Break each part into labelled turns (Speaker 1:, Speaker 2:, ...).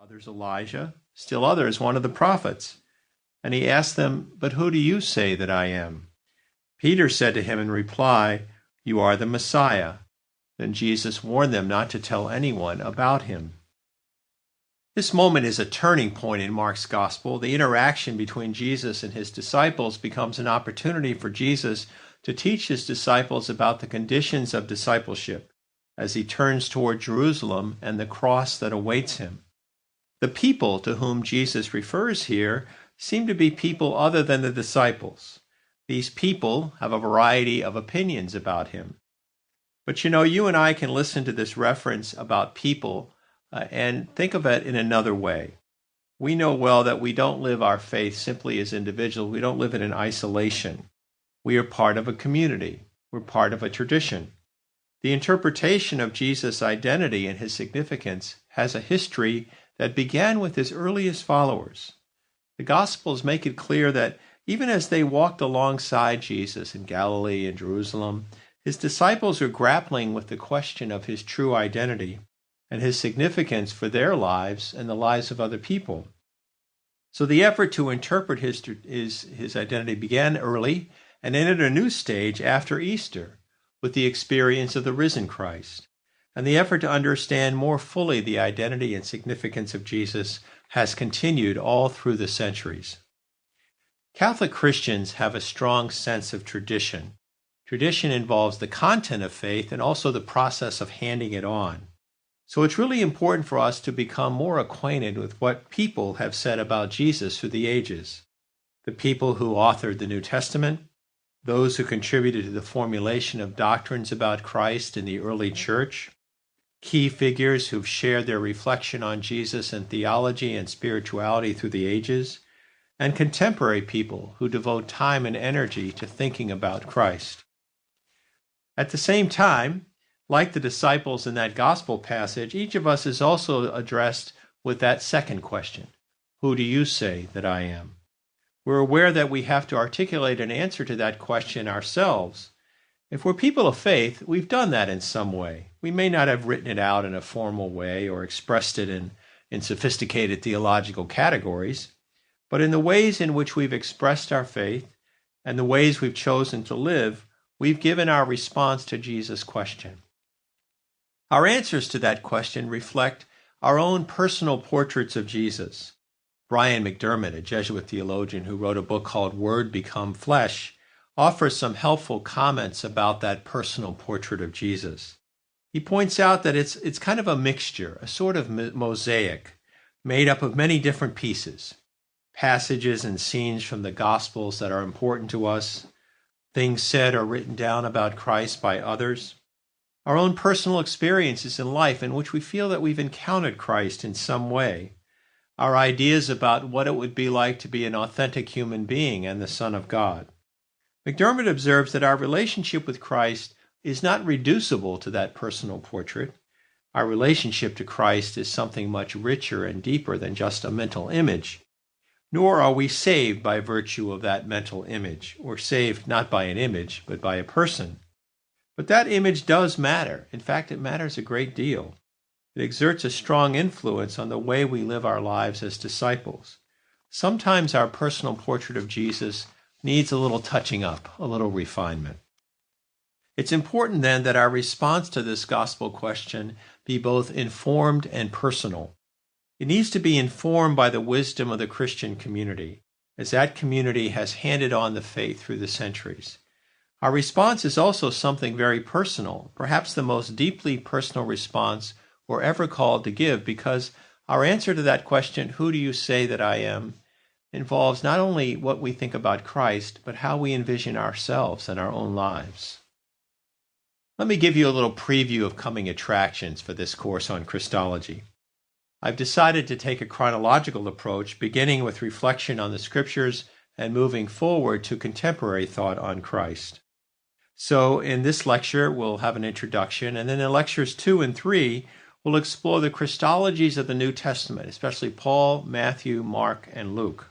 Speaker 1: others Elijah, still others one of the prophets. And he asked them, "But who do you say that I am?" Peter said to him in reply, "You are the Messiah." Then Jesus warned them not to tell anyone about him. This moment is a turning point in Mark's gospel. The interaction between Jesus and his disciples becomes an opportunity for Jesus to teach his disciples about the conditions of discipleship as he turns toward Jerusalem and the cross that awaits him. The people to whom Jesus refers here seem to be people other than the disciples. These people have a variety of opinions about him. But you and I can listen to this reference about people and think of it in another way. We know well that we don't live our faith simply as individuals. We don't live it in isolation. We are part of a community. We're part of a tradition. The interpretation of Jesus' identity and his significance has a history that began with his earliest followers. The Gospels make it clear that even as they walked alongside Jesus in Galilee and Jerusalem, his disciples were grappling with the question of his true identity and his significance for their lives and the lives of other people. So the effort to interpret his identity began early and entered a new stage after Easter with the experience of the risen Christ. And the effort to understand more fully the identity and significance of Jesus has continued all through the centuries. Catholic Christians have a strong sense of tradition. Tradition involves the content of faith and also the process of handing it on. So it's really important for us to become more acquainted with what people have said about Jesus through the ages. The people who authored the New Testament, those who contributed to the formulation of doctrines about Christ in the early church, key figures who've shared their reflection on Jesus and theology and spirituality through the ages, and contemporary people who devote time and energy to thinking about Christ. At the same time, like the disciples in that gospel passage, each of us is also addressed with that second question: who do you say that I am? We're aware that we have to articulate an answer to that question ourselves. If we're people of faith, we've done that in some way. We may not have written it out in a formal way or expressed it in sophisticated theological categories, but in the ways in which we've expressed our faith and the ways we've chosen to live, we've given our response to Jesus' question. Our answers to that question reflect our own personal portraits of Jesus. Brian McDermott, a Jesuit theologian who wrote a book called Word Become Flesh, offers some helpful comments about that personal portrait of Jesus. He points out that it's kind of a mixture, a sort of mosaic, made up of many different pieces, passages and scenes from the Gospels that are important to us, things said or written down about Christ by others, our own personal experiences in life in which we feel that we've encountered Christ in some way, our ideas about what it would be like to be an authentic human being and the Son of God. McDermott observes that our relationship with Christ is not reducible to that personal portrait. Our relationship to Christ is something much richer and deeper than just a mental image. Nor are we saved by virtue of that mental image. We're saved not by an image, but by a person. But that image does matter. In fact, it matters a great deal. It exerts a strong influence on the way we live our lives as disciples. Sometimes our personal portrait of Jesus needs a little touching up, a little refinement. It's important then that our response to this gospel question be both informed and personal. It needs to be informed by the wisdom of the Christian community, as that community has handed on the faith through the centuries. Our response is also something very personal, perhaps the most deeply personal response we're ever called to give, because our answer to that question, who do you say that I am, involves not only what we think about Christ, but how we envision ourselves and our own lives. Let me give you a little preview of coming attractions for this course on Christology. I've decided to take a chronological approach, beginning with reflection on the Scriptures and moving forward to contemporary thought on Christ. So in this lecture, we'll have an introduction, and then in lectures 2 and 3, we'll explore the Christologies of the New Testament, especially Paul, Matthew, Mark, and Luke.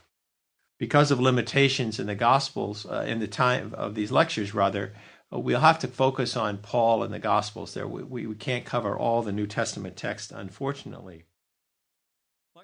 Speaker 1: Because of limitations in the Gospels, in the time of these lectures, we'll have to focus on Paul and the Gospels there. We can't cover all the New Testament text, unfortunately.